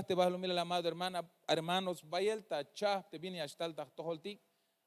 te vas a lumila la amado hermana, hermanos, vaya el tacha, te viene hasta el tajoltik,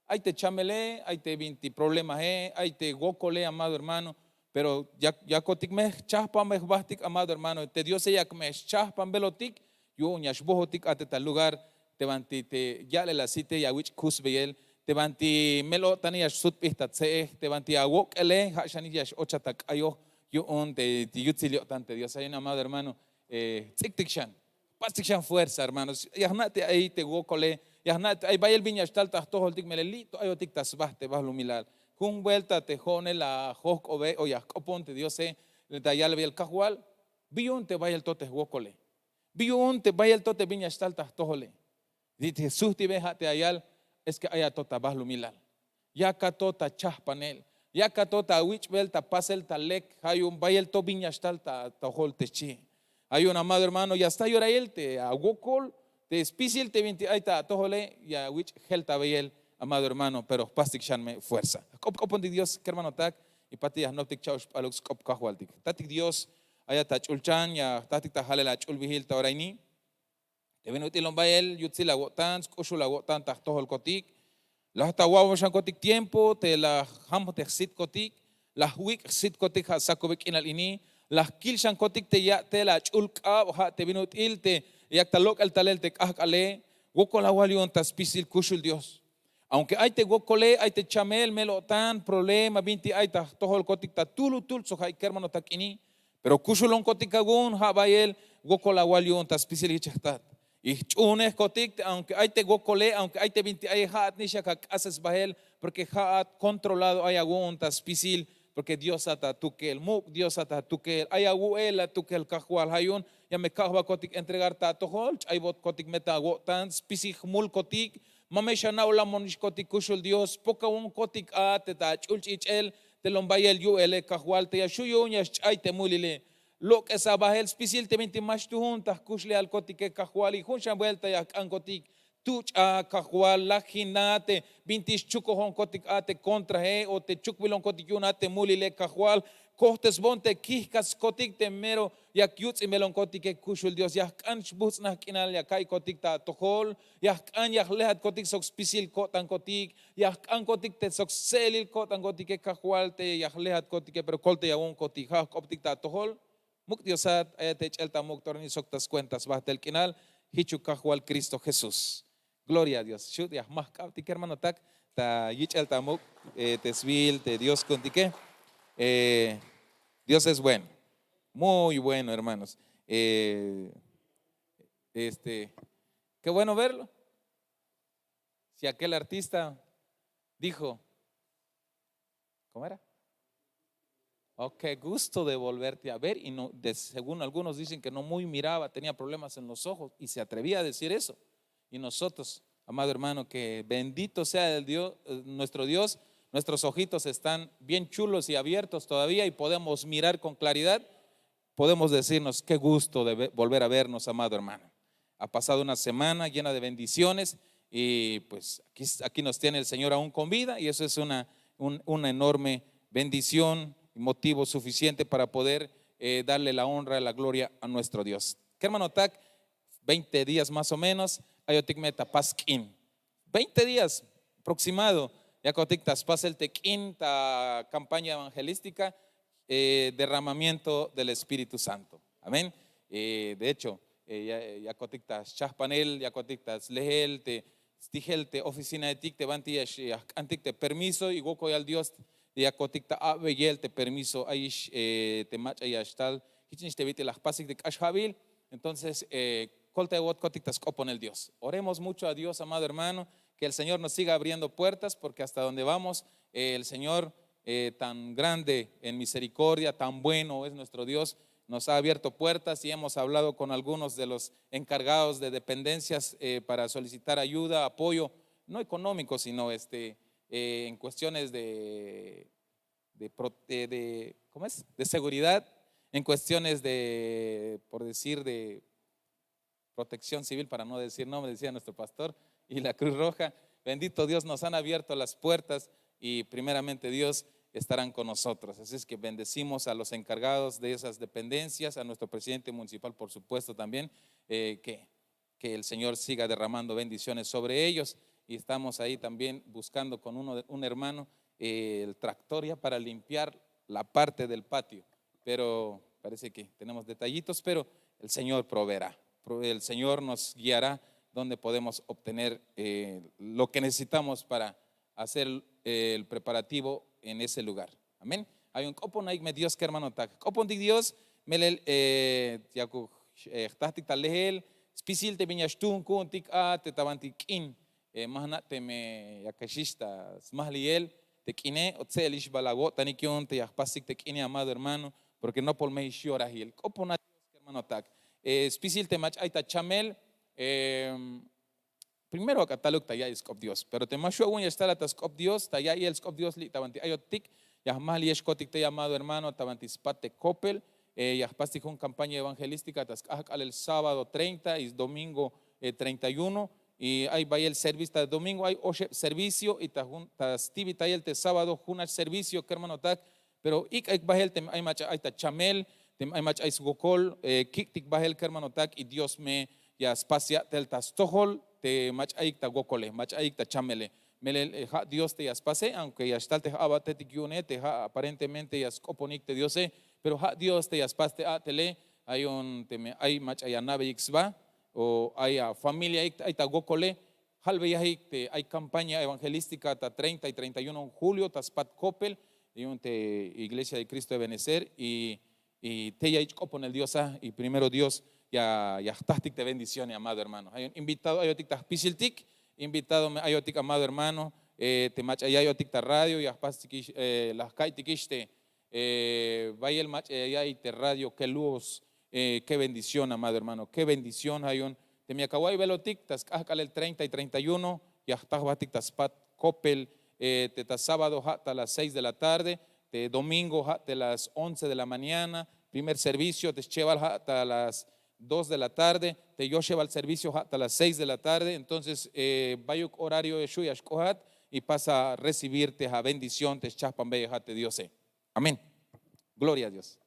ahí te chamele, ahí te vinti problemas, ahí te gokole, amado hermano, pero ya cotic me chaspan me bastik, amado hermano, te Dios ella que me chaspan velotik, yo uñas bojotik a tal lugar, te vanti, te ya le la cite, ya wich kusbeel, te vanti melo tanias sutpistat se, te vanti a wokele, hachanillas ochatak ayo, yo un te yutzilio tante Dios, hay un amado hermano, tziktikshan. Pastic fuerza, hermanos. Yahnate ahí te gokole. Yahnate ahí vaya el viña tal todo el tic melelito. Ahí otic tas baste vas lumilar. Con vuelta te jone la jok obe o ya coponte Dios se le da ya le el cajual. Biun te vaya el tote gokole. Biun te vaya el tote viña tal tojole. Dite Jesús te vejate ayal es que haya tota vas lumilar. Ya catota chaspanel. Ya catota wich velta pasel talek. Hay un vaya el to viña tal tojol te chi. Hay un amado hermano, ya está llora él, te agokol, te especial, te vinti, ahí está, tojole, ya wich helta el amado hermano, pero pastik shanme fuerza. Copon de Dios, que hermano tak, y pati ya no te chau alux cop cajualtik. Tatik Dios, allá tach ulchan, ya tatik tajale la chul vigil tauraini. Te ven utilon bael, yutzi la gotan, skushu la gotan, tak tojol kotik. La hasta guau shan kotik tiempo, te la ham te sit kotik, la huik sit kotik hasakobek inal ini. Las kilshan kotik te ya te la chulka ha te vino il te yak talok al talel te kahkale goko la walion tas pisil kushul Dios. Aunque hay te gokole, hay te chamel melotan problema binti hay ta tohol kotik ta tulu tul so hay kermano takini, pero kushulon kotik agun ha bayel goko la walion tas pisil hichtat. Y chunes kotik aunque hay te gokole, aunque hay te binti hay hat nisha kak haces bahel porque hat controlado hay agun tas pisil porque Dios ata tukel muk Dios ata tukel ayaguela tukel kahual hayun ya me kahwa kotik entregar ta tohol ay bot kotik meta tan spisig mul kotik mamesha na ula monish kotik kushul Dios poka un kotik te ta chulchichel te lombayel yu ele kahual te yashuyo unyas ay te mulile lo que sabahel spisil te minti mash tuhun ta kushle al kotik ke kahual y hunshan vuelta ya an kotik tuch a kahual la jinate bintis chukohon kotik ate contra o te chukbilon kotik yunate mulile kahual kohtes bonte kihkas kotik te mero yak yuts imelon kotik ke kushul Dios yak kan shbuts na kinal yak kai kotik ta tohol yak kan yak lehat kotik sok spisil kotan kotik yak kan kotik te sok selil kotan kotik ke kahual te yak lehat kotik ke pero kolte yaun kotik ha kotik ta tohol muk Diosat ayate chelta muk torni sok tas cuentas bahtel kinal hichu kahual Cristo Jesús. Gloria a Dios. Shut ya más que hermano tak ta yichel tamuk tesvil te Dios contique. Dios es bueno, muy bueno, hermanos. Qué bueno verlo. Si aquel artista dijo, ¿cómo era? Oh, qué gusto de volverte a ver y no, según algunos dicen que no muy miraba, tenía problemas en los ojos y se atrevía a decir eso. Y nosotros, amado hermano, que bendito sea el Dios, nuestro Dios, nuestros ojitos están bien chulos y abiertos todavía y podemos mirar con claridad, podemos decirnos qué gusto de volver a vernos, amado hermano. Ha pasado una semana llena de bendiciones y pues aquí nos tiene el Señor aún con vida y eso es una enorme bendición y motivo suficiente para poder darle la honra y la gloria a nuestro Dios. ¿Qué hermano Tak? 20 días más o menos. Ayotik meta paskin 20 días aproximado ya cotictas pasa el tequín ta campaña evangelística derramamiento del Espíritu Santo amén de hecho ya cotictas chaspanel ya cotictas lehel te stihel te oficina de tic te vanti antic te permiso y goco al Dios ya coticta abeyel te permiso aish te mach ayashtal hichin te vite las pasik de kashabil entonces con el Dios. Oremos mucho a Dios, amado hermano, que el Señor nos siga abriendo puertas, porque hasta donde vamos, el Señor tan grande en misericordia, tan bueno es nuestro Dios, nos ha abierto puertas y hemos hablado con algunos de los encargados de dependencias para solicitar ayuda, apoyo, no económico, sino en cuestiones ¿cómo es? De seguridad, en cuestiones por decir, de protección civil, para no decir nombre, decía nuestro pastor, y la Cruz Roja. Bendito Dios, nos han abierto las puertas y primeramente Dios estarán con nosotros. Así es que bendecimos a los encargados de esas dependencias, a nuestro presidente municipal, por supuesto también, que que el Señor siga derramando bendiciones sobre ellos. Y estamos ahí también buscando con un hermano el tractor ya para limpiar la parte del patio, pero parece que tenemos detallitos, pero el Señor proveerá, el Señor nos guiará donde podemos obtener lo que necesitamos para hacer el preparativo en ese lugar. Amén. Hay un copon ahí me Dios que hermano tak. Copon de Dios melel yaku tahtik talehel spisil te viñashtun kun tik a te tabantik in mahna te me yakashista smahliel te kine otselish balago tanikion te yakpasik te kine amado hermano porque no por me hiel copon hermano tak spisil te mach aita chamel primero acá taluk taya es cop Dios, pero te macho aún ya está la tascop Dios, taya y el scop Dios li tabanti ayotik, ya más li escotik te llamado hermano, tabanti spate copel, ya pasti con campaña evangelística tascak al el sábado 30 y domingo 31 y ahí va el servicio de domingo hay servicio y tas tibi tayel te sábado junach servicio que hermano tak, pero ik bajel te hay macha hay ta chamel, te hay macha hay sugokol, kik tik bajel que hermano tak y Dios me ya espacia tel tas tohol te mach aik ta gokole mach aik ta chamele mele Dios te yaspase aunque ya está te abate te kiune te aparentemente ya skoponik te Dios pero Dios te yaspaste a tele hay un hay mach hay nave xba o hay familia hay ta gokole halbe ya hay campaña evangelística hasta 30 y 31 de julio taspat copel y un te Iglesia de Cristo de Benecer y te ya kopon el Dios y primero Dios ya tastik te bendiciones amado hermano. Hay un invitado ayotik ta pisiltik, invitado ayotik amado hermano, te mach ayotik ta radio ya pastik las kaitikiste vaya el mach te radio qué luz qué bendición amado hermano, qué bendición hay un te mi akawai velotik tas kahkal el 30 y 31 ya tasbatik taspat copel te tas sábado hasta las 6 de la tarde, te domingo hasta las 11 de la mañana, primer servicio te cheval hasta las 2 de la tarde, te yo lleva al servicio hasta las 6 de la tarde, entonces vaya horario de Shuyash Kohat y pasa a recibirte a bendición, te chapan te Dios. Amén. Gloria a Dios.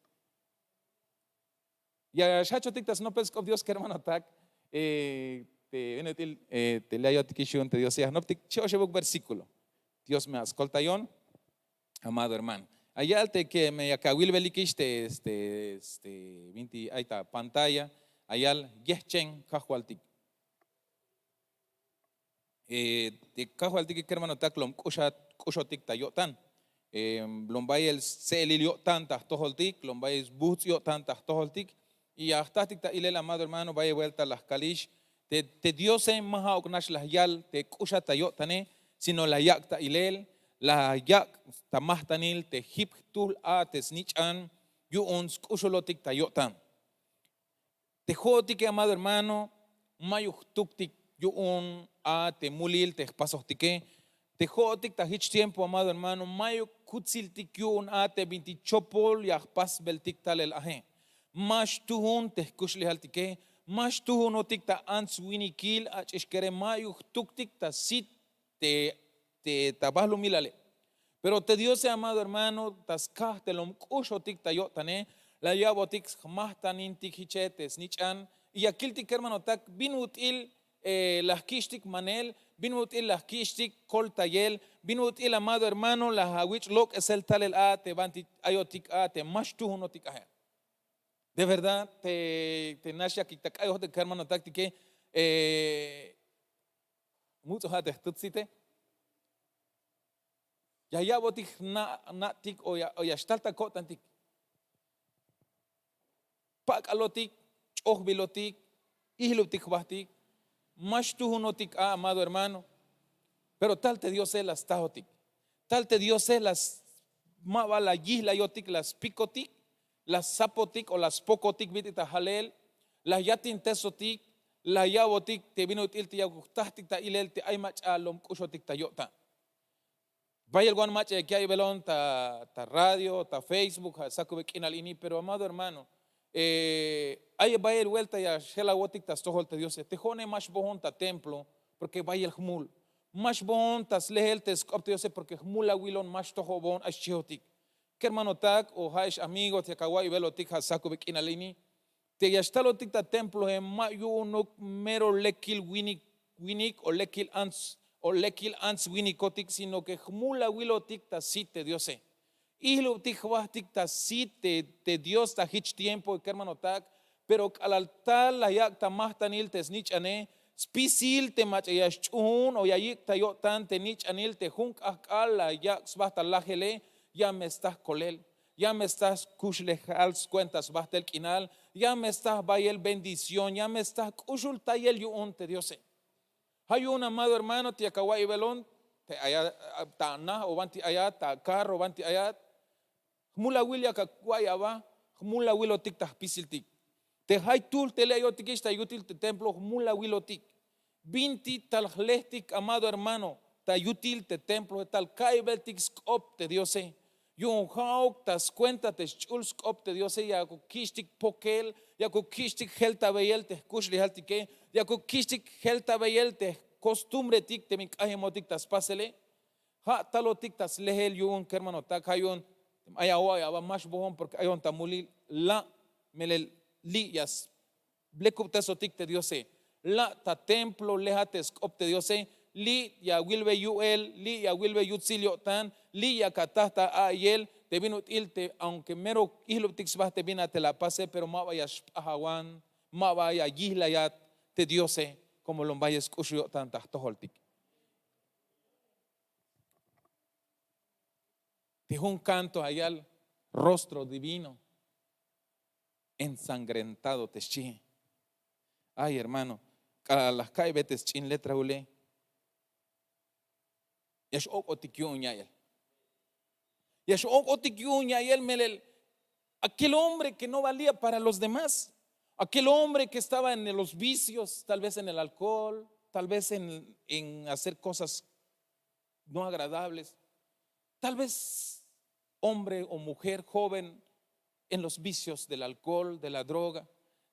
Y a Shacho Tictas no pesco Dios que hermano tak, te venetil, te leo tikishun te Dios, no te llevo un versículo. Dios me ascoltayon, amado hermano. Allá te que me acabó belikish este 20 ahí está pantalla ayal yechen kahualtik de kahualtik que hermano taklom kushotik tayotan lombay el selilio tantas toholtik lombay boots yo tantas toholtik y hasta ta ilel amado hermano vaya vuelta las kalish te Dios en maha oknash las yal te kusha tayotane sino la yakta ilel la yak tamahtanil te hip tul a te snichan yu uns kusholotik tayotan te jotik amado hermano mayuktuktik yu un a te mulil te pasostike te jotik ta hich tiempo amado hermano mayuk kutsiltik yu un a te 20 chopol ya pas beltik tal el ahe mash tuhun te kushli haltike mash tuhun otik ta ans winikil ach iskere mayuktuktik ta sit te tabahlo milale. Pero te Dios amado hermano, tascah te lo kushotik tayotane, la yabotik mahtanin tikichetes nichan, y aquel tik hermano tak binutil las kishtik manel, binutil las kishtik kol tayel, binutil amado hermano, las awich lok es el tal el a te banti ayotik a te mashtuhunotik a. De verdad, te nasha kitak ayotik hermano tak que muchos hates tutsite. Ya botik na tik o ya stalta kotantik pak alotik bilotik ihlutik bahtik mashtuhunotik amado hermano pero tal te Dios las tahotik tal te Dios las mabala yihla yotik las picotik las sapotik o las pocotik bitita halel las yatin tesotik la yabotik te vino til te yagustahtik ta ilel te ay mach alom kushotik ta yota. Vaya el guan mache que hay velón ta radio, ta Facebook, saco bequinal ini, pero amado hermano, hay vaya el vuelta ya shela wotik ta stohol te Dios, te jone más bohon ta templo, porque vaya el humul, más bohon ta slehel te scop te Dios, porque humula wilon más toho bon ashiotik. Que hermano tak o haish amigo te kawai velotik saco bequinal ini, te yastalo tikta templo he mayu no mero lekil winik o lekil ans winikotik, sino que mula wilo tikta site Diose. Y lo tikta site te Dios ta hich tiempo que hermano tak, pero al altar la yakta mahtanil te snich ane, spisil te mach yashun o yayik ta yo tan te nich anil te hunk akal la yak sbahta lajele, ya me estás colel. Ya me estás kushlehals cuentas basta el quinal, ya me estás bayel bendición, ya me estás kushul tayel yuonte Dios. Hay un amado hermano te akawai belón, te allá ta na o banti allá ta carro banti allá, mula wilia kakwayaba, mula wilo tik ta pisiltik. Te hay tul te leo tikista yutil te templo mula wilo tik. Binti tal lehtik amado hermano, ta yutil te templo tal kaibel tik skop te Dios. Yung hauk tas cuenta te chulsk op te Dios ya ko kishtik pokel ya ko kishtik helta beyel te kushli haltike ya ko kishtik helta beyel te costumbre tik te mik ahemotik tas pasele ha talotik tas lehel yung hermano tak hayon ayawa ya va más bohon porque ayon tamuli la melel lias blekup tesotik te Dios la ta templo lehates op te Dios li ya wilbe yuel li ya wilbe yutzilio tan li ya katasta ayel te vino ilte aunque mero ihloptix vas te vina te la pase pero ma vaya ahawan ma vaya yihla ya te Diose como lo vayas kusyo tanta toholtik te un canto allá al rostro divino ensangrentado te chi ay hermano las caibetes chin letra ule yash ok otikyun yayel yash ok otikyun yayel melel aquel hombre que no valía para los demás, aquel hombre que estaba en los vicios, tal vez en el alcohol, tal vez en hacer cosas no agradables, tal vez hombre o mujer joven en los vicios del alcohol, de la droga,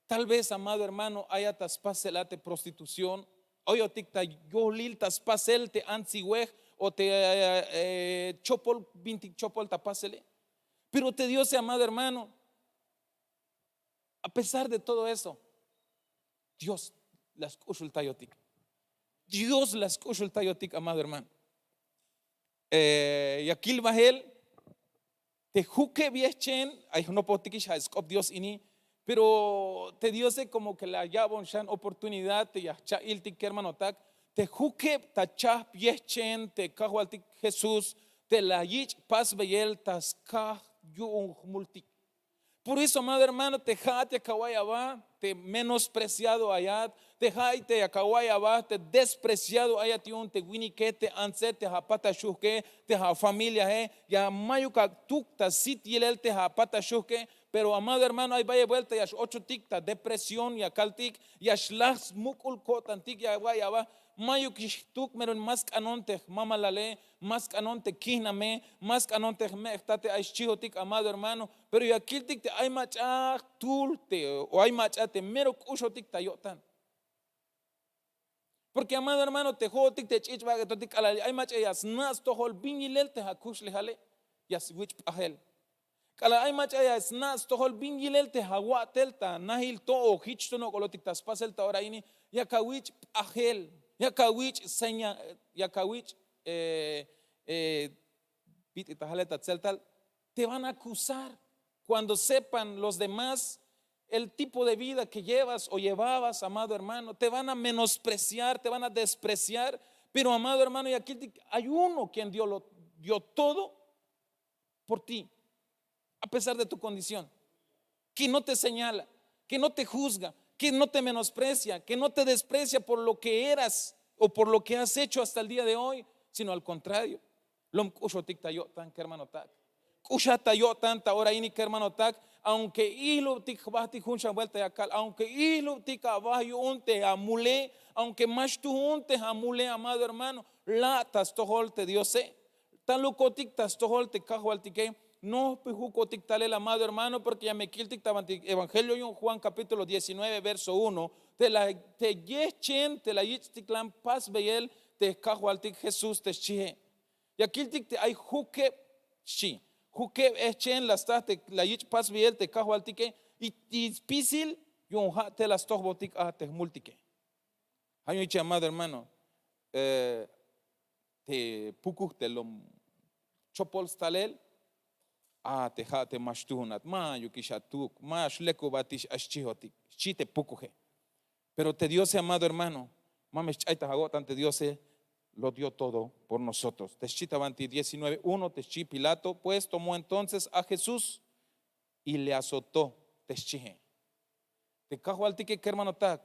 tal vez amado hermano haya taspaselate prostitución, oyo tikta yolil taspaselte ansiwej o te chopol binti chopol tapasele. Pero te dio ese amado hermano, a pesar de todo eso, Dios las kushul tayotik. Dios las kushul tayotik, amado hermano. Yakil Bahel, te juque viechen, ay no potikish skop Dios ini, pero te dio ese como que la yabon shan oportunidad, te yacha iltik hermano tak, te juque tachah viechen, te kahualtik Jesús, te la yich pas beyel taskah. Multi. Por eso, amado hermano, te jate kawayaba, te menospreciado allá, te jate kawayaba, te despreciado allá, te winike, te anse, te japata shuke, te ha familia, ya mayuka tukta sitiel te japata shuke, pero amado hermano, ahí vaya vuelta, ya 8 tikta, depresión, ya kaltik, ya shlachs mukul kotantik, ya guayaba. Mayo kishtuk meron mas kanonte mama lale, mas kanonte kihname, mas kanonte mehtate ay chihotik amado hermano, pero ya kiltik te ay macha tulte o ay machate mero kushotik tayotan. Porque amado hermano te jotik te chichba totik alali ay macha yas nas tohol bingilel te hakush lehale yas wich pahel. Kala ay macha yas nas tohol bingilel te hawatel ta nahil to o hichtono kolotik taspasel ta ora ini ya kawich ahel. Yakawich seña, yakawich te van a acusar cuando sepan los demás el tipo de vida que llevas o llevabas, amado hermano. Te van a menospreciar, te van a despreciar, pero amado hermano, y aquí hay uno quien dio todo por ti, a pesar de tu condición, que no te señala, que no te juzga, que no te menosprecia, que no te desprecia por lo que eras o por lo que has hecho hasta el día de hoy, sino al contrario. Lom kushotik tayo tan hermano tak. Kusha tayo tanta hora ini hermano tak, aunque ilu tik bahti hunsha vuelta yakal, aunque ilu tik abajo unte amule, aunque más tu unte amule, amado hermano, la tastoholte Diose. Talukotik tastoholte kahualtike. No pejucotic tal el amado hermano, porque ya me quiltic Evangelio en Juan capítulo 19 verso 1 te yechen te la yichtiklan pas beyel te kahualtik Jesús te chie ya quiltic te hay juke echen las te la yich pas beyel te kahualtike y pisil Yun te las toch botik te multique. Hay un amado hermano, te puku te lom chopol stalel, te mashtunat, ma yukishatuk, ma shleko batish ashchihotik, chite pukuje. Pero te Dios, amado hermano, mames chaita hagot ante Dios lo dio todo por nosotros. Teschita 19:1, Teschí Pilato, pues tomó entonces a Jesús y le azotó. Teschije. Te cajo al tique que hermano tak,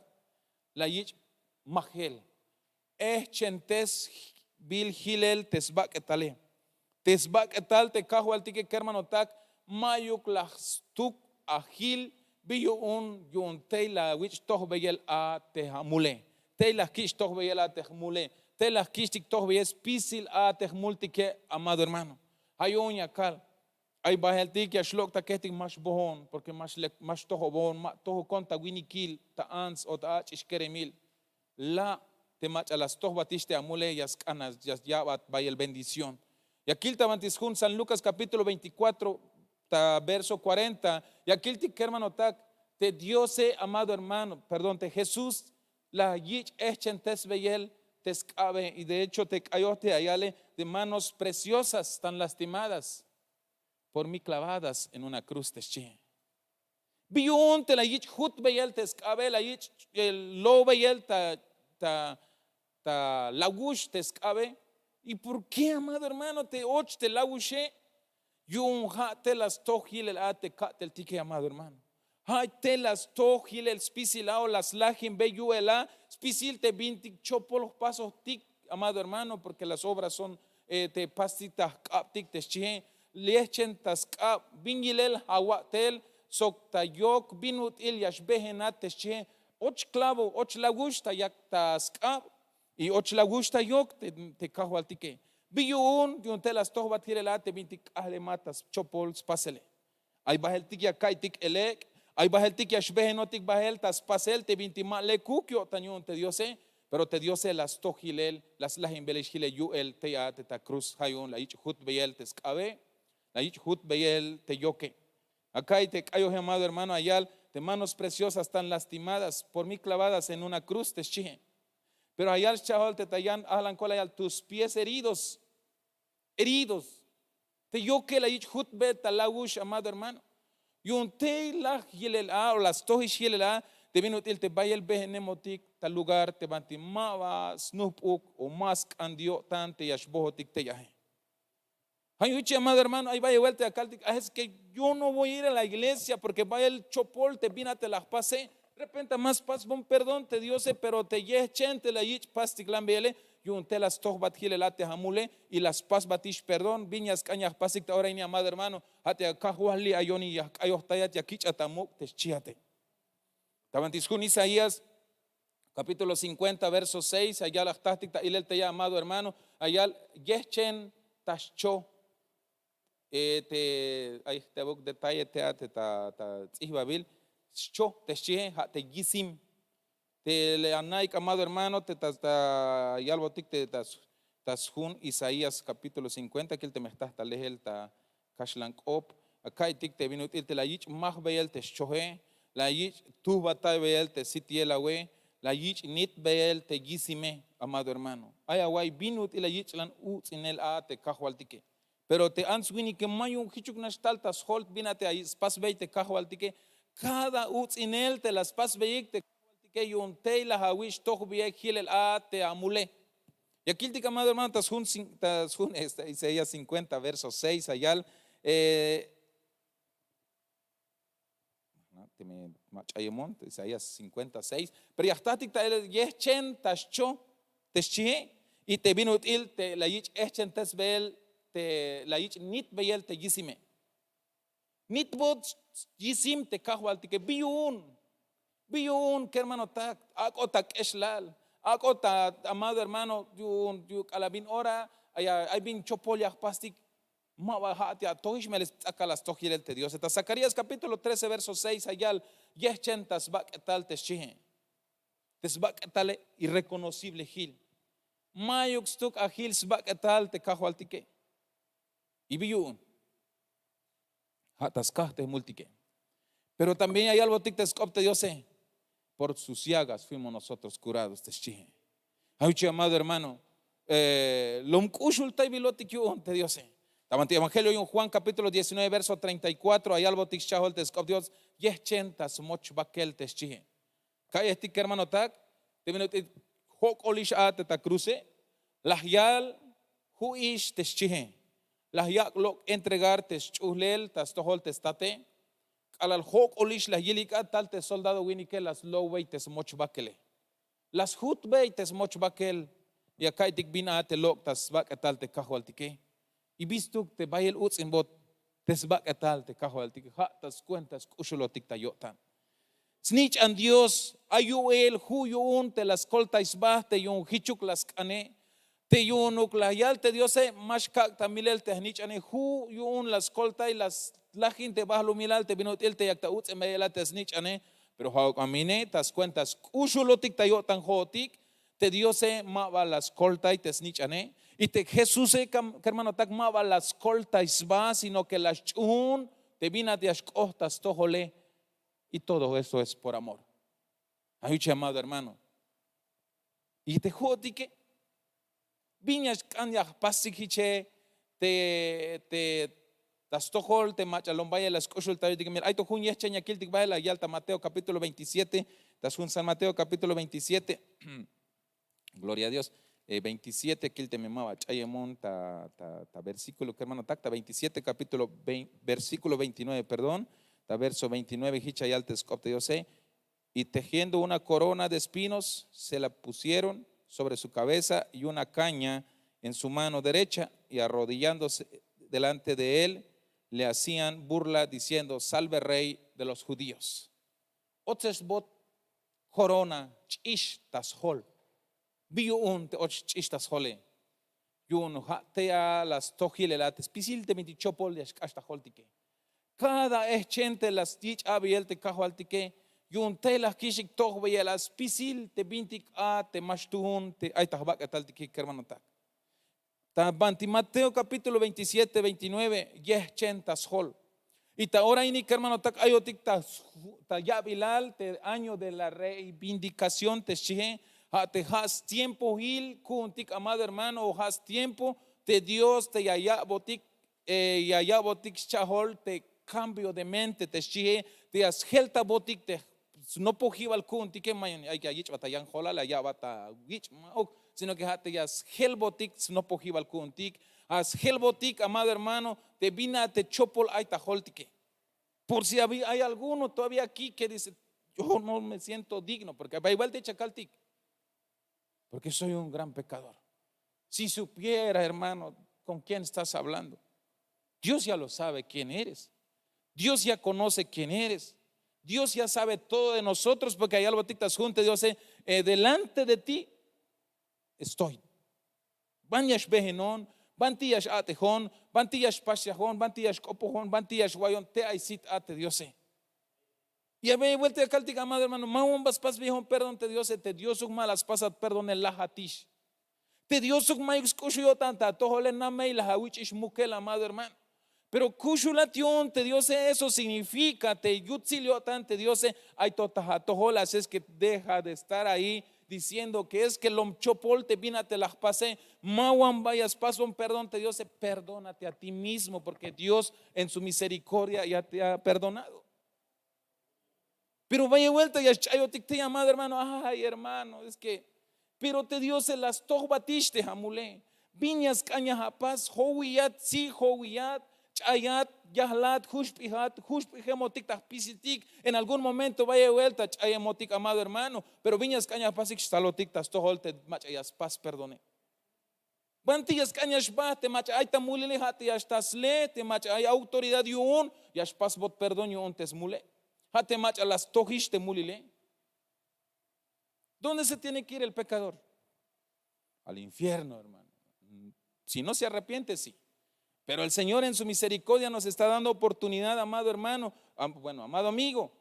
la yich magel, chentes bil hilel tesbak etale. Tesbak etal te cajo al tique que hermano tak, mayuk las tuk agil, biyo yun te la wich toch beyel a tehamule. Te la kish toch beyel a tehmule. Te la kish tik toch beyes pisil a tehmultike, amado hermano. Hay un yakal. Ay bahel tik ya shlok ta ketik mas bohon, porque mas toho bohon, toho konta winikil ta ans o ta ach ishkeremil. La te mach a las toch batiste amule yas canas, yas yabat bayel bendición. Y aquí te mantisjun San Lucas capítulo 24, verso 40. Y aquí te hermano tak, te Dios, amado hermano, perdón, te Jesús, la yich echen tes beyel, te escabe, y de hecho te cayote ayale de manos preciosas, tan lastimadas, por mí clavadas en una cruz teschie. Biun te la yich hut beyel te escabe, la yich el lo beyel ta lagush te escabe. ¿Y por qué, amado hermano, te och te lagushe? Yun ha te las tojil el ate kat el tique, amado hermano. Ha te las tojil el spisilao las lajin be yuela spisil te bintik chopo los pasos tic, amado hermano, porque las obras son te pastitas kaptik te chie lechen tas kap bingilel hawatel sok ta yok binut il yashbehenat te chie och clavo och lagusta yak tas kap. Y och la gusta yok te cajo al tique. Biyun te las toch batirela te bintik ahle matas chopols pasele. Ay bahel tik ya kai tik elek. Ay bahel tik ya shbehenotik bahel tas pasel te binti ma le kukyo tañun te diose. Pero te diose las tojilel las lahim belishile yu el te ya te ta cruz hayun la ich hut beyel te skabe. La ich hut beyel te yoke. Acá te cayo amado hermano ayal de manos preciosas tan lastimadas por mí clavadas en una cruz te chihe. Pero allá el chaval te tayan ahlan kolayal tus pies heridos, te yo que la ich hut bet talagush, amado hermano. Yun te la hilel o las tohish hilel te vino te vaya el behenemotik tal lugar te banti mava snupuk o mask andio tante yashbohotik te yahe. Hay un amado hermano, ahí vaya vuelta acá, es que yo no voy a ir a la iglesia porque vaya el chopol te vina te las pasé. De repente más pas bon perdón te diose, pero te yechen te la yich pastik lambele, yun te las toch bathile late hamule y las pas batish perdón, viñas cañas pasik ahora ni amado hermano, hate akahuali ayoni ya ayohtayat ya kich atamuk te chiate. Tabantiskun Isaías capítulo 50 verso 6, allá la táctic ta ilel te ya amado hermano, allá yechen tascho te te bok detalle te ta tzihbabil cho te che te gisim te le anaik amado hermano te ta yalbotik te tas jun Isaías capítulo 50 que el te me estás tal el ta kashlank op acá tik te vino te la yich mah beyel te chohe la yich tu batay beyel te sitiela we la yich nit beyel te gisime amado hermano ay awai binut la yich lan ut in el a te kahwaltike. Pero te answini que mayo hichuk nastaltas holt binate ahí spas bey te kahwaltike. Cada uts in él te las pas veik te que yun te la hawish toch biek hilel a te amule. Y aquí el amado hermano tas jun Isaías 50 verso 6 allá te me machayemon Isaías 56 pero ya está tic ta el yechen tascho teschie y te vino il te la yich echen tesbel te la yich nit beyel te gisime nit bot yisim te kahwal tike biyun que hermano tak akotak eslal akota amado hermano yun alabin ora ay bin chopolyak pastik mawahati a tohish meles akalas tohilel te Dios. Zacarías capítulo 13 verso 6 ayal yechentas baketal teschihe tesbaketale irreconocible gil mayuk stuk agil sbaketal te kahwal tike y biyun hatas kahte multike. Pero también hay algo tic te scopte Dios por sus llagas fuimos nosotros curados. Ayuchi, amado hermano, lo mkushul taibiloti te Dios. Tamanti Evangelio en Juan capítulo 19 verso 34, hay algo tichahol tescop Dios, yechentas moch bakel teschihe. Kaya este hermano tak, te minuti hok olish at ta cruce, lahyal huish teschihe. Lahyak lo entregar teschulel tas tohol testate. Alal hok olish la yilika tal te soldado winike las low weightes moch bakele. Las hut weightes moch bakel. Y acá itik bina te lok tas bak tal te kahwal tike. Y visto te bayel uts in bot tes bak tal te kahwal tike. Ha tas cuentas kushulotik tayotan. Snitch an Dios ayuel huyun te las coltais bah te yun hichuk las kane. Te yunuk la yal te Dios mashkak tamilel te snitch ane hu yun las coltai las la gente va a lumilal te vino el te yakta uts en medio te snitch ane pero how amine tas cuentas kushulotik tayotan hotik te Dios ma va las coltai te snitch ane y te Jesús hermano tak ma va las coltais va sino que las chun te vina de ascotas tojole y todo eso es por amor. Ayuche, amado hermano. Y te jotique viñas kanya pasikiche te tas tojol te macha lombaya las coshul tayotik mira ay to junya cheña kiltik baila yalta Mateo capítulo 27 tas jun San Mateo capítulo 27 gloria a Dios 27 kilte me mava chayemon ta versículo que hermano tacta 27 capítulo 20, versículo 29 perdón ta verso 29 hicha yaltes copte yo sé y tejiendo una corona de espinos se la pusieron sobre su cabeza y una caña en su mano derecha y arrodillándose delante de él le hacían burla diciendo salve rey de los judíos. Otres bot corona chish tas hol bio un te och chish tas hole yun hatea las tojilelates pisil te mitichopol de hasta holtike cada echente las dich abiel te kahualtike yun te las kishik tohbe las pisil te bintik a te mashtuhun te ay tahbak ataltike hermano tak. Tabanti Mateo capítulo 27, 29, yechentas hol. Y ta ahora ini hermano tak ayotik ta ya bilal te año de la reivindicación te shije te has tiempo hil kuntik amado hermano o has tiempo te Dios te ya botik chahol te cambio de mente te shije te has helta botik te no pojival kuntik que mayan hay que ayich batayan hola la ya bata wich sino que te has helbotik no pojival kuntik as helbotik amado hermano te vina te chopol ay tajoltike. Por si hay alguno todavía aquí que dice yo no me siento digno porque va igual de chacaltic porque soy un gran pecador. Si supiera hermano con quién estás hablando, Dios ya lo sabe quién eres, Dios ya conoce quién eres, Dios ya sabe todo de nosotros porque hay algo tictas juntas. Dios delante de ti estoy. Banyash behenon, bantiyash atejón, bantiyash pashajón, bantiyash copojón, bantiyash guayón, te aisit ate Dios. Y a ver, vuelta a caltica, amado hermano, maun vas pas viejón, perdón te Dios, te dio sus malas pasas, perdón el lajatish. Te dio sus mayos kushuyo tanta, tojole namei la hawichish mukel, amado hermano. Pero kushulation te Dios eso significa te yutzilio tante Dios hay totajolas es que deja de estar ahí diciendo que es que lo chopol te vina te las pasé mawan vayas paso un perdón te Dios perdónate a ti mismo porque Dios en su misericordia ya te ha perdonado. Pero vaya vuelta y ayotik te amado hermano ay hermano es que pero te Dios se las tohbatiste jamule viñas cañas a paz howiyat si howiyat chayat yahlat hushpihat hushpihemotik pisitik en algún momento vaya vuelta chayemotik amado hermano pero viñas cañas pasik stalotik tas toholte machayas paz perdone bantillas cañas ba te mach ay tamulile hati yastas le te mach ay autoridad yun yas pas bot perdón yun tes mule hate mach a las tohish te mulile. ¿Dónde se tiene que ir el pecador? Al infierno, hermano. Si no se arrepiente, sí. Pero el Señor en su misericordia nos está dando oportunidad, amado hermano, bueno, amado amigo,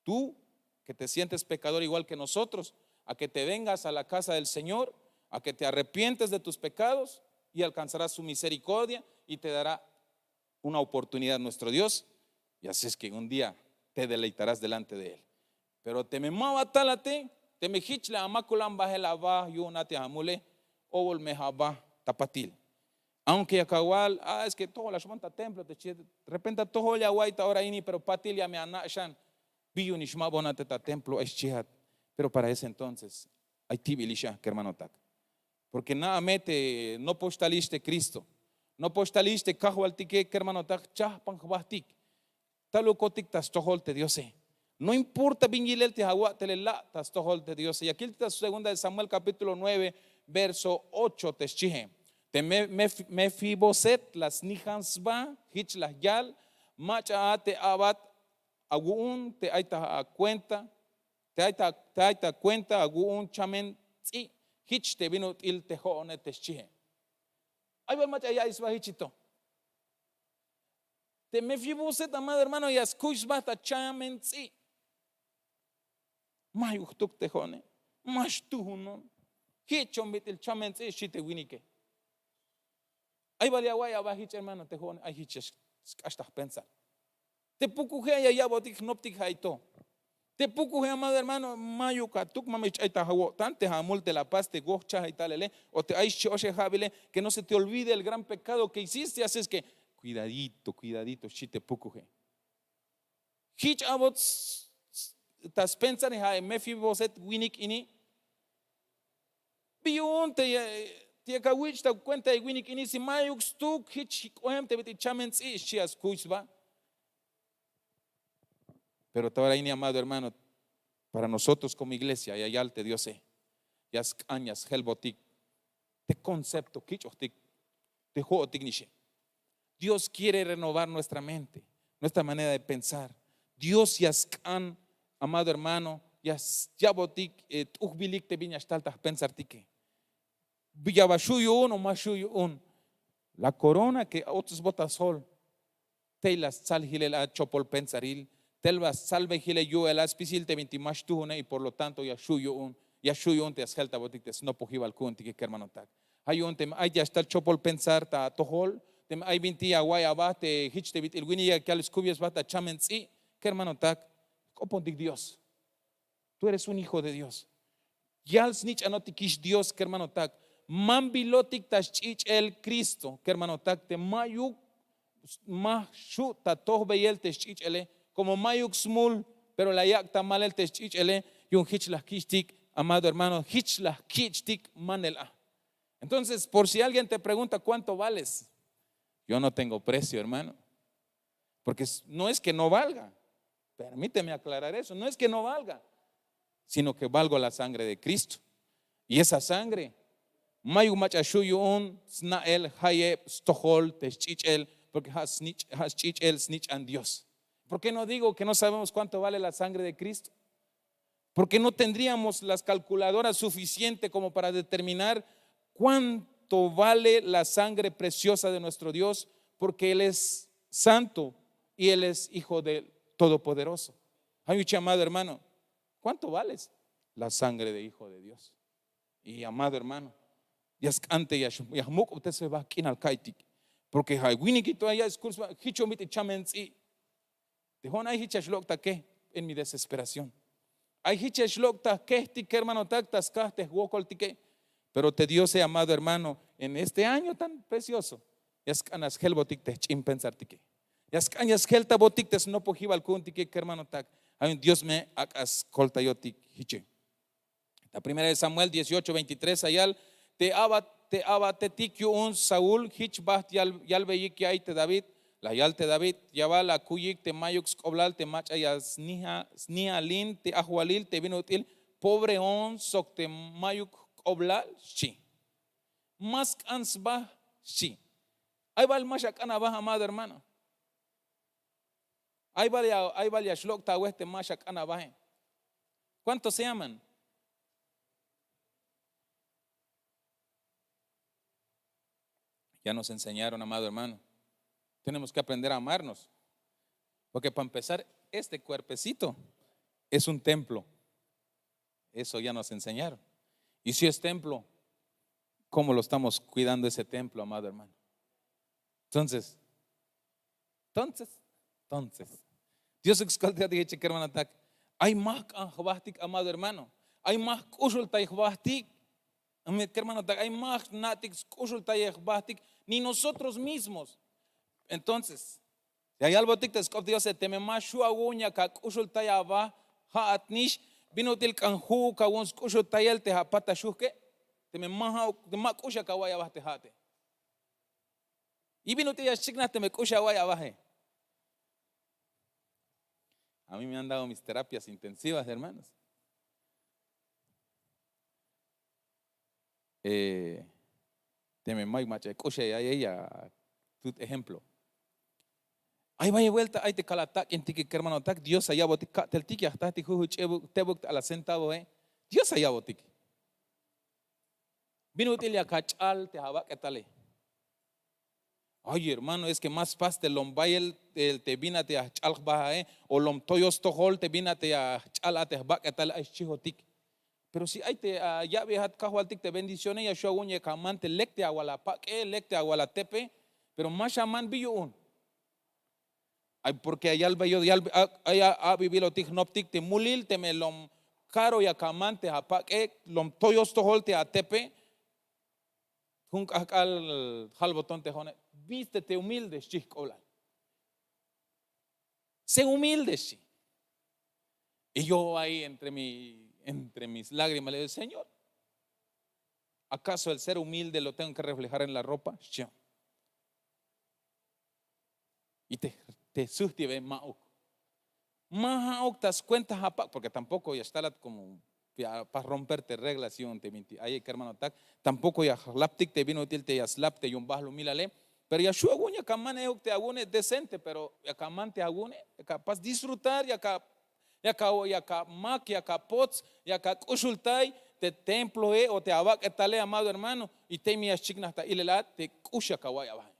tú que te sientes pecador igual que nosotros, a que te vengas a la casa del Señor, a que te arrepientes de tus pecados y alcanzarás su misericordia y te dará una oportunidad nuestro Dios. Y así es que un día te deleitarás delante de Él. Pero te me mawatalate, te me hichla amakulam bahela ba yunate hamule, o me haba tapatil. Aunque akawal, es que todo la shmanta templo, de repente todo ya guaita ahora ini, pero patil ya me anashan, biyunishma bonate ta templo es chihat. Pero para ese entonces, hay tibilisha, que hermano tak. Porque nada mete, no postaliste Cristo, no postaliste kahualtique, que hermano tak, chahpan jbahtik, talukotik tas toholte Diose. No importa bingilel te hawa telela tas toholte Diose. Y aquí está segunda de Samuel capítulo 9, verso 8 te chihe. Te Mefiboset las nihansba, hich las yal, macha te abat, agun te aita cuenta, te aita cuenta, agun chamen, hich te vino il te hoone te chihe. Ay, va macha ya isba hichito. Te Mefiboset, amado hermano, y askuis bata chamen, mayuk te hoone, mas tuhunon, hichon bit il chamen, shite winike. Ay valia guay abajich hermano te joven ay hiches hasta pensar. Te pucuje ya botik noptik haito. Te pucuje amado hermano mayuka tuk mamich ay tahawo tante hamul te la paz te gocha y talele o te ay shoshe habile que no se te olvide el gran pecado que hiciste, haces que cuidadito si te pucuje. Hich abot tas pensar ha Mefiboset winik ini bionte Tiekawich ta cuenta de winik inisi mayuk stuk hich oem te beti chamen chias kuisba. Pero ahora ini amado hermano, para nosotros como iglesia y ayalte Dios yas añas helbotik te concepto kichotik te jootik nishe. Dios quiere renovar nuestra mente, nuestra manera de pensar. Dios yaskan amado hermano yas yabotik uhbilik te viñas taltas pensar tike. Villavashuyo o mashuyo la corona que otros botasol telas salgile la chopol pensaril telvas salve gile yo el aspisil te vintimash tuhune y por lo tanto yashuyo te ashelta botites no pojiva al kunti que hermano tak hay un tem hay ya está el chopol pensar ta tohol tem hay vinti aguay abate hich te vit el winia que al escubias bata chamensi que hermano tak copontic Dios, tú eres un hijo de Dios yal snich anotikish Dios que hermano tak mambilotik tashich el Cristo, que hermano tak te mayuk mashu tatoh beyel tashich ele, como mayuk smul, pero la yak tamal el tashich ele, yun hich la kishtik, amado hermano, hich la kishtik manela. Entonces, por si alguien te pregunta cuánto vales, yo no tengo precio, hermano, porque no es que no valga, permíteme aclarar eso, no es que no valga, sino que valgo la sangre de Cristo, y esa sangre mayu machashuyun snael haye stohol teschichel porque has chichel snich and Dios. ¿Por qué no digo que no sabemos cuánto vale la sangre de Cristo? Porque no tendríamos las calculadoras suficientes como para determinar cuánto vale la sangre preciosa de nuestro Dios, porque Él es santo y Él es hijo del Todopoderoso. Hay un amado hermano, ¿cuánto vales? La sangre de hijo de Dios. Y amado hermano, yaskante yahmuk usted se va aquí al kaitik porque hay winikito allá discurso hichomite chamensi de hon hay hichashlokta que en mi desesperación hay hichashlokta que ti hermano taktas kastes wokoltike, pero te dio ese amado hermano en este año tan precioso yaskanas helbotik te chim pensartike yaskanas helta botik te no pojiva al kuntike hermano tak hay un Dios me akas kolta yotik hiche. La primera de Samuel 18:23 ayal te abatetik un Saúl hich baht yal beyik yai te David la yal te David yaba la kuyik te mayux oblal te macha yas snia lin te ahualil te vinutil pobre on sok te mayuk oblal shi mask ansba shi ay bal mashak anaba amado hermano ay bal ya shlok ta weste mashak anaba. ¿Cuántos se aman? Ya nos enseñaron, amado hermano. Tenemos que aprender a amarnos. Porque para empezar, este cuerpecito es un templo. Eso ya nos enseñaron. Y si es templo, ¿cómo lo estamos cuidando ese templo, amado hermano? Entonces, Dios exalta dije que hermano tak Hay más anjabastik, amado hermano. Hay más kushultaihbastik. Hermano, hay más natik kushultaihbastik, ni nosotros mismos. Entonces, si hay algo que Dios se teme más shuaguña ka kushultayaba ha atnish vino til kanhu ka wons kushultayel te ha pata shuke teme más de más kusha ka waya bahte hate. Y vino til yashikna teme kusha waya baje. A mí me han dado mis terapias intensivas, hermanos. Teme mai macha kusha ya ella tu ejemplo. Ahí vaya vuelta, ahí te calatak, en ti que hermano tak, Dios allá botik, tel tiki hasta ti juju tebuk a la centavo, Dios allá botik. Vino util ya cachal te haba que tale. Oye, hermano, es que más fácil el lombayel te vina te a chal baja, o lom toyos tohol te vina te a chal te haba que tale, ay chihotik. Pero si hay te ya viajat kahualtik te bendiciones ya shogunye kamante lecte agua pa que lecte agua la tepe, pero más shaman billo un. Porque allá ha vivido tignoptic te mulil te me lom caro ya camante apa lom toyos tohol te atepe junk al halbotón te jone viste te humilde chicola sé humilde sí. Y yo ahí entre mis lágrimas le digo, Señor, ¿acaso el ser humilde lo tengo que reflejar en la ropa? Y te sustive mauk. Mauk tas cuentas porque tampoco ya está como para romperte reglas y te minti. Ahí que hermano tak tampoco ya laptik te vino te ya slap te y un bahlo milale. Pero ya shu aguña camane te agune decente, pero ya camante agune capaz disfrutar ya ka mak ya ka pots ya ka kushultai te templo o te abak etale amado hermano y te mi chigna hasta ilela te kusha kawaya baja.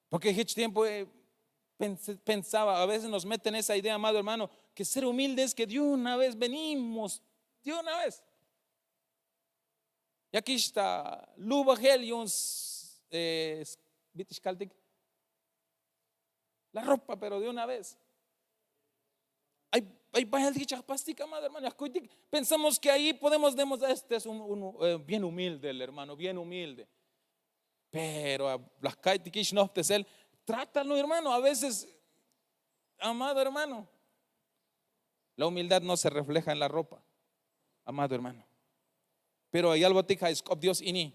Porque este tiempo pensaba, a veces nos meten esa idea, amado hermano, que ser humilde es que de una vez venimos, de una vez. Y aquí está, Luba Helions, la ropa, pero de una vez. Hay pastica, amado hermano. Pensamos que ahí podemos demostrar, este es bien humilde, el hermano, bien humilde. Pero las kaitikish no te sel, trátalo, hermano. A veces, amado hermano, la humildad no se refleja en la ropa, amado hermano. Pero hay algo tika es Dios ini.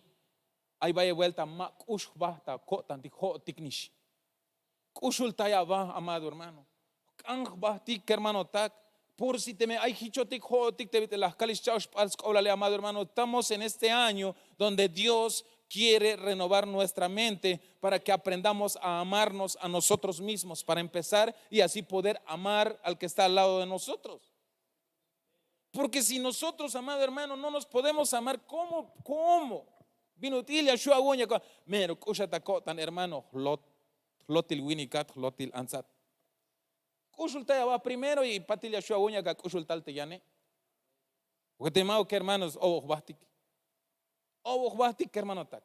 Ahí vaya vuelta ma kush basta kotan tijo tiknish. Kushul taya va, amado hermano. Kang bahtik hermano tak. Por si te me hay hichotik hotik te las kalish chaush pals koblale, amado hermano. Estamos en este año donde Dios quiere renovar nuestra mente para que aprendamos a amarnos a nosotros mismos, para empezar y así poder amar al que está al lado de nosotros. Porque si nosotros, amado hermano, no nos podemos amar, ¿cómo? Vino tilia shua woña ko mero kushata kotan hermano lotil winikat lotil ansat. Kushulta va primero y patilia shua woña ka kushultal te yane. Porque te mao que hermanos bastik. Bastik hermano tak.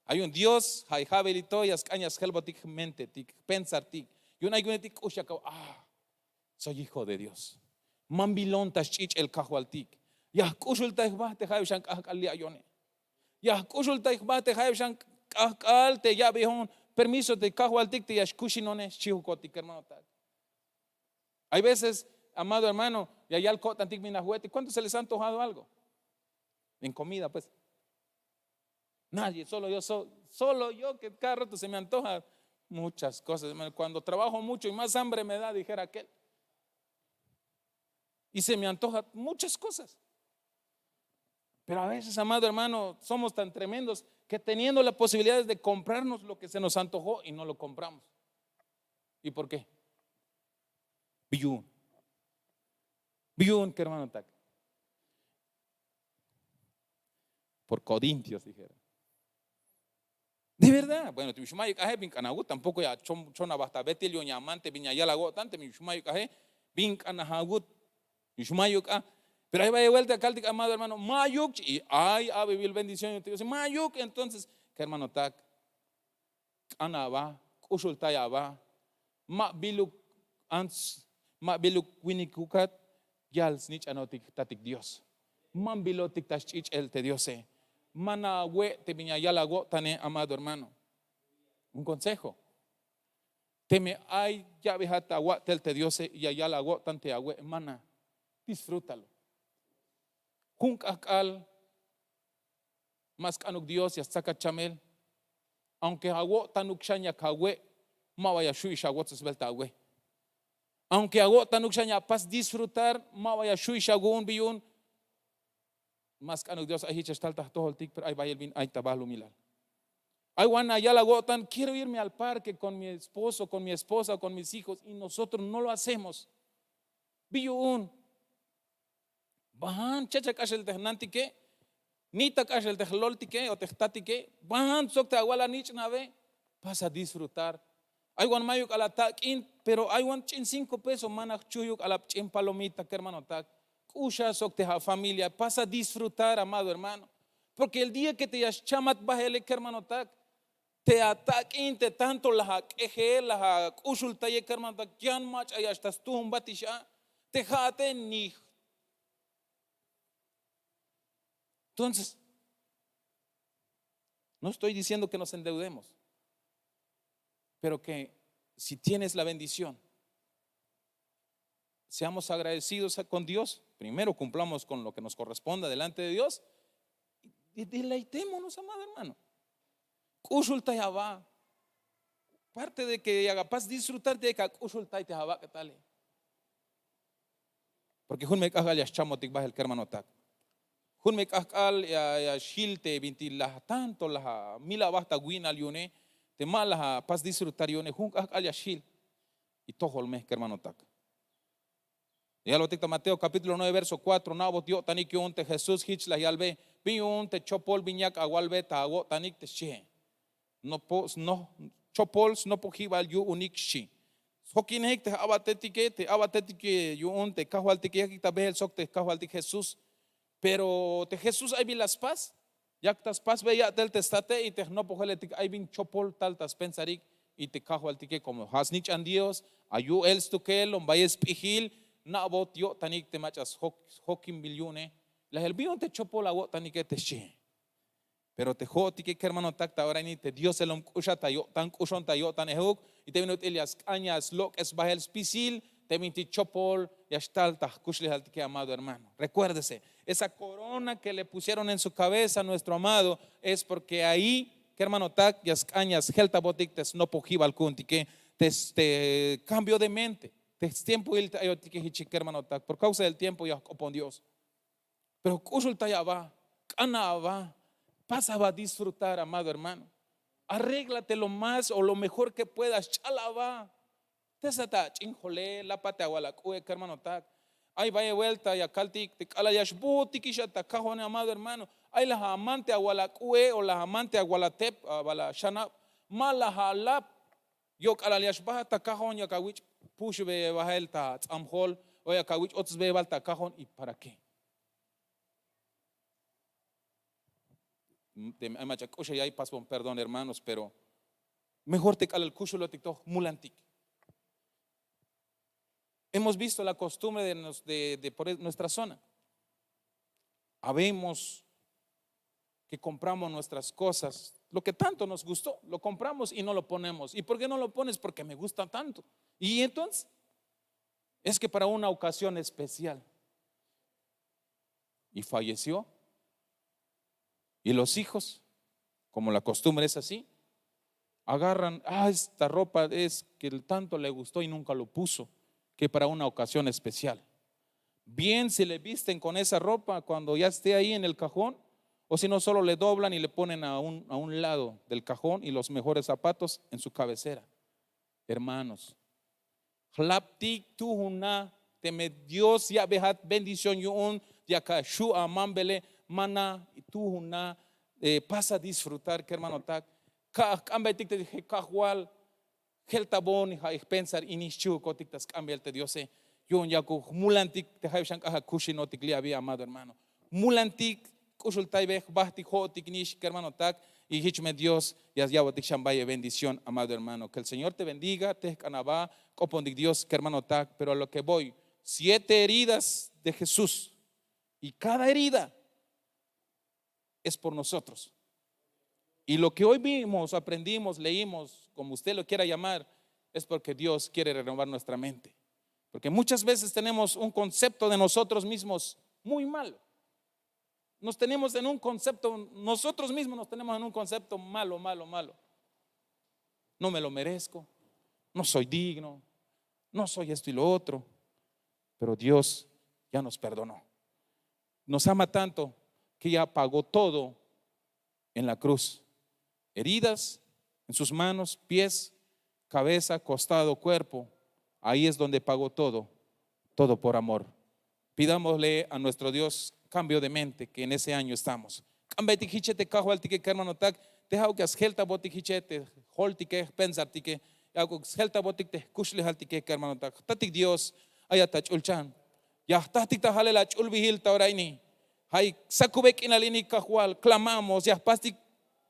Hay un Dios, hay habelito y as cañas helbotik mente tik pensar tik. Y una igunetik ushaka soy hijo de Dios. Mambilon tashich el kahualtik. Ya kushulta bahte haibshan kahkalia yone. Ya kushulta bahte haibshan kahkal te ya behon permiso de kahualtik te yashkushinone chihukotik hermano tak. Hay veces, amado hermano, y allá al cotantik minahuete, ¿cuánto se les ha antojado algo? En comida, pues. Nadie, solo yo que cada rato se me antoja muchas cosas. Cuando trabajo mucho y más hambre me da, dijera aquel. Y se me antoja muchas cosas. Pero a veces, amado hermano, somos tan tremendos que teniendo la posibilidad de comprarnos lo que se nos antojó y no lo compramos. ¿Y por qué? Biyun, que hermano tak. Por corintios, dijeron. De verdad, bueno, tampoco ya chona basta betilio ni amante viña ya la gotante mi shumayo caje bin anahagut mi shumayo ka. Pero ahí va de vuelta acá, amado hermano, mayuk y ay a vivir bendición y te dice mayuk, entonces que hermano tak anaba kushultaya va ma biluk ans Ma biluk winikukat, yal snich anotik tatik Dios. Man bilotik tashich el te Diose. Mana we te viña yalago tane, amado hermano. Un consejo. Teme ay ya vejata agua tel te Diose y yalago tante agua, mana. Disfrútalo. Junk akal, mas kanuk Dios y hasta chamel. Aunque agua tanuk shanya kawe, ma vaya shui shagotz belta agua. Aunque agua tanuk shanya pas disfrutar, ma vaya shui shagun biyun. Mas kanuk Dios ay hichastal tahtohol tik, pero ay vaya el bin ay tabalo milal. Ay wana ya la gotan, quiero irme al parque con mi esposo, con mi esposa, con mis hijos, y nosotros no lo hacemos. Biyun. Bahan chacha kashel tehnanti ke, nita kashel tehlolti ke o tehtati ke, bahan sok te aguala nich nave, vas a disfrutar. Ay wan mayuk ala tak in, pero ay wan chin 5 pesos manak chuyuk ala chin palomita que hermano tak. Kusha sok te familia, vas a disfrutar, amado hermano. Porque el día que te yas chamat bajele que hermano tak, te atak in te tanto la eje la kushul taye que hermano tak, yan mach ay estas tum batisha, te jate ni. Entonces, no estoy diciendo que nos endeudemos, pero que si tienes la bendición, seamos agradecidos con Dios. Primero cumplamos con lo que nos corresponda delante de Dios y deleitémonos, amado hermano. Kushulta ya va. Parte de que haga paz disfrutar de que kushulta ya va, ¿qué tal? Porque jun me caga ya chamotik baja el hermano tak. Jun me kakal ya shilte binti la tanto la mila basta guina lione te mala pas disfrutar lione jun kakal ya shil y todo el mes hermano tak. Ya lo dicta Mateo capítulo 9 verso 4 nabo dio tanik yon te Jesús hich la yalbe biun te chopol biñak agualbe ta ago tanik te she no pos no chopols no pojival yu unik shi hokin hek te abatetike yun te kahual te que ta behel sok te kahual te Jesús. Pero te Jesús hay las paz, ya tas paz veía del testate y te no pojeletik hay bin chopol tal tas pensarik y te cajo al tique como hasnich an Dios, ayu els tu que lo vayas pijil, na bot yo tanik te machas hokim bilione, la el bion te chopol a bot tanik te she. Pero te joti que hermano takta ahora ni te Dios el usha tayo tan ushon tayo tan ehuk y te vinot elias cañas lo es bahel spisil te minti chopol y hasta kushli al tique amado hermano. Recuérdese. Esa corona que le pusieron en su cabeza a nuestro amado es porque ahí, que hermano tak, yas cañas, gelta botictes, no pojiva al kunti, que te cambio de mente, te tiempo il tayotique hichik hermano tak, por causa del tiempo ya con Dios. Pero kusulta ya va, cana va, pasa va a disfrutar, amado hermano. Arréglate lo más o lo mejor que puedas, chala va. Te sata chinjole, la pate aguala cue, hermano tak. Ay vaya vuelta y akaltik te kala yashbuti kisha takahone amado hermano. Ay la amante agualacue o la amante agualatep bala shana mala halap yo kala yashbaha takahon yakawich push be bahel ta amhol o yakawich ots be bal takahon y para qué. De machacosha y ahí paso perdón hermanos, pero mejor te kala el kushulo tiktok mulantik. Hemos visto la costumbre de por nuestra zona. Habemos que compramos nuestras cosas, lo que tanto nos gustó, lo compramos y no lo ponemos. ¿Y por qué no lo pones? Porque me gusta tanto. Y entonces, es que para una ocasión especial. Y falleció. Y los hijos, como la costumbre es así, agarran, esta ropa es que tanto le gustó y nunca lo puso, que para una ocasión especial. Bien si le visten con esa ropa cuando ya esté ahí en el cajón, o si no solo le doblan y le ponen a un lado del cajón y los mejores zapatos en su cabecera. Hermanos, teme Dios ya bejat bendición yun ya ka shu amambele mana tuhuna pasa a disfrutar que hermano tak ka ambetik te dije kahual Heltabon y pensar inishu kotiktas cambialte Diose yun yaku mulantik te haibshan kaha kushinotik li había amado hermano mulantik kushultai beh bahtik hotik nish hermano tak Y hichme Dios, ya botik shambaya bendición, amado hermano. Que el Señor te bendiga, te canabá, copondik Dios, que hermano tak. Pero a lo que voy, 7 heridas de Jesús. Y cada herida es por nosotros. Y lo que hoy vimos, aprendimos, leímos, como usted lo quiera llamar, es porque Dios quiere renovar nuestra mente. Porque muchas veces tenemos un concepto de nosotros mismos muy malo. Nosotros mismos nos tenemos en un concepto malo. No me lo merezco, no soy digno, no soy esto y lo otro. Pero Dios ya nos perdonó. Nos ama tanto que ya pagó todo en la cruz. Heridas en sus manos, pies, cabeza, costado, cuerpo. Ahí es donde pagó todo por amor. Pidámosle a nuestro Dios cambio de mente, que en ese año estamos. Dios ayatach ulchan. Ya tatik tahalela chulbihil tauraini. Hay sakubek inalini kahual, clamamos, ya pastik,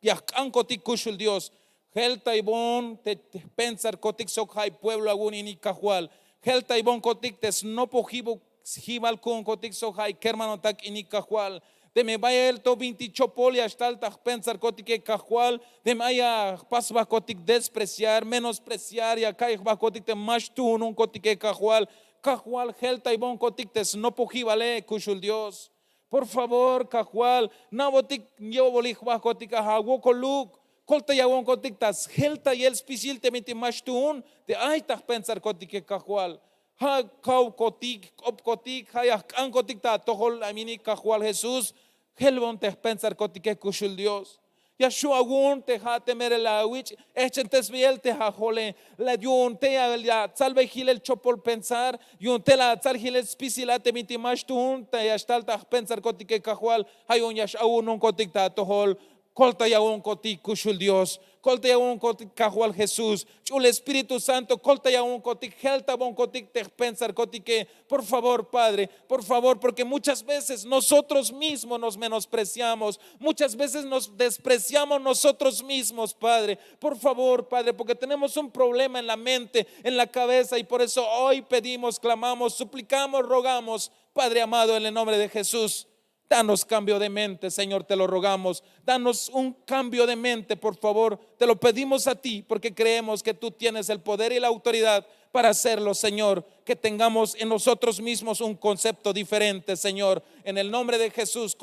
ya kankotik kushul Dios. Helta ibon te pensar kotik sok hay pueblo agun ini kahual. Helta ibon kotik tes no pojibo hibal kun kotik sok hay kermano tak ini kahual. De me vaya el to 20 chopolia hasta tak pensar kotik kahual. De me haya pasba kotik despreciar, menospreciar, ya kai kotik te mashtun un kotik kahual. Kahual helta ibon kotik tes no pojibale kushul Dios. Por favor, Cajual, nabotik yo bolich bajotik hago coluk, colta yawon kotik tas helta y el spisil te meti mashtun, te ay tak pensar kotik Cajual. Ha kau kotik, op kotik, ha kan kotik ta tohol amini Cajual Jesús, helbon te pensar kotik kushul Dios. Yashua gun te ha temer la wich, echen tesbiel te ha jole, la yun te ya salve gil el chopol pensar, yun te la sal gil el spisila te miti mashtun, te yashtal ta pensar kotike kahual, hayun yash un kotik ta tohol, colta ya un kotik kushul Dios, colta ya un kotik kahual Jesús, chul Espíritu Santo, colta ya un kotik helta bon kotik te pensar kotike, por favor Padre, por favor, porque muchas veces nosotros mismos nos menospreciamos, muchas veces nos despreciamos nosotros mismos, Padre, por favor Padre, porque tenemos un problema en la mente, en la cabeza, y por eso hoy pedimos, clamamos, suplicamos, rogamos, Padre amado, en el nombre de Jesús. Danos cambio de mente, Señor, te lo rogamos. Danos un cambio de mente, por favor. Te lo pedimos a ti porque creemos que tú tienes el poder y la autoridad para hacerlo, Señor. Que tengamos en nosotros mismos un concepto diferente, Señor. En el nombre de Jesús.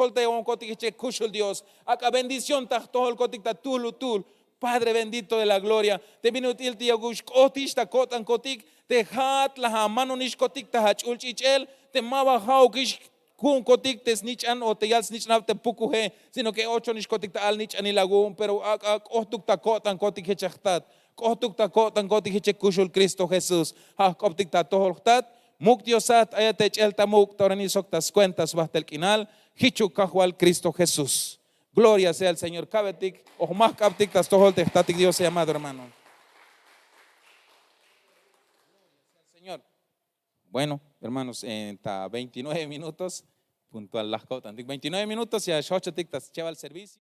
Dios. Acá bendición Padre bendito de la gloria. Te vino util tiagush kotista kotan kotik. Te hat la mano nish kotik tahach ulchichel. Te maba haukish kun kotik tes nichan o te yals nichan te pukuhe, sino que 8 nish kotik ta al nichan ilagun, pero kohtuk ta kotan kotik hechachtat, kohtuk ta kotan kotik hechekushul Cristo Jesús, ha koptik ta toholtat, muktiosat ayatech el tamuk toranisok tas cuentas basta el quinal, hichu kahual Cristo Jesús. Gloria sea el Señor. Kabetik, o más kaptik tas toholtek tatik Dios amado hermano. Señor. Bueno, hermanos, en 29 minutos, puntual las cotas, 29 minutos y a 8 tictas lleva el servicio.